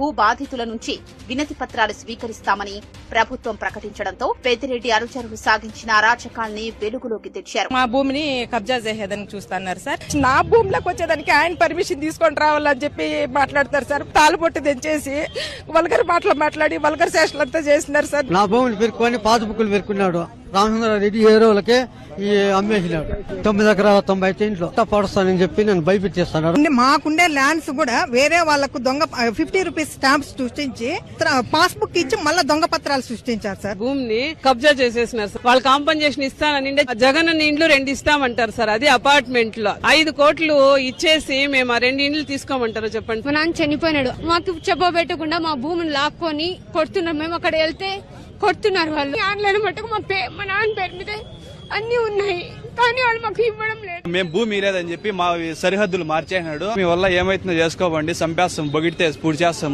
భూ బాధితుల నుంచి వినతి పత్రాలు స్వీకరిస్తామని ప్రభుత్వం ప్రకటించడంతో పెద్దిరెడ్డి అనుచరులు సాగించిన అరాచకాల్ని వెలుగులోకి తెచ్చారు. మా భూమిని కబ్జా చేసేదని చూస్తున్నారు సార్. నా భూమిలోకి వచ్చేదానికి ఆయన పర్మిషన్ తీసుకొని రావాలని చెప్పి మాట్లాడతారు సార్. తాలుబొట్టు తెంచేసి వల్గర్ మాటలు మాట్లాడి వల్గర్ శాసనలు అంతా చేస్తున్నారు సార్. నా భూమిని పెరుక్కొని పాత బుక్కులు పెరుకున్నాడు. రామచంద్రారెడ్డి ఏరోలకే అమ్మేసినాడు. 9 ఎకరాల 90 సెంట్లు పడుస్తానని చెప్పి నేను భయపెట్టేస్తాను. మాకుండే ల్యాండ్స్ కూడా వేరే వాళ్లకు దొంగ 50 రూపీస్ స్టాంప్స్ సృష్టించి పాస్బుక్ ఇచ్చి మళ్ళా దొంగ పత్రాలు సృష్టించారు సార్. భూమిని కబ్జా చేసేసినారు సార్. వాళ్ళు కాంపన్సేషన్ ఇస్తానని జగన్ ఇండ్లు 2 ఇస్తామంటారు సార్. అది అపార్ట్మెంట్ లో 5 కోట్లు ఇచ్చేసి మేము ఆ 2 ఇండ్లు తీసుకోమంటారు చెప్పండి. మా నాన్న చనిపోయినాడు. మాకు చెప్పబెట్టకుండా మా భూమిని లాక్కొని కొడుతున్నారు. మేము అక్కడ వెళ్తే కొడుతున్నారు వాళ్ళు. ఆన్లైన్ మట్టుకు మా నాన్న పేరు మీద అన్ని ఉన్నాయి, కానీ వాళ్ళు మాకు ఇవ్వడం లేదు. మేము భూమి లేదని చెప్పి మా సరిహద్దులు మార్చేసినాడు. మీ వల్ల ఏమైతుందో చేసుకోబండి, చంపేస్తాం, బొగిడితే పూర్తి చేస్తాం.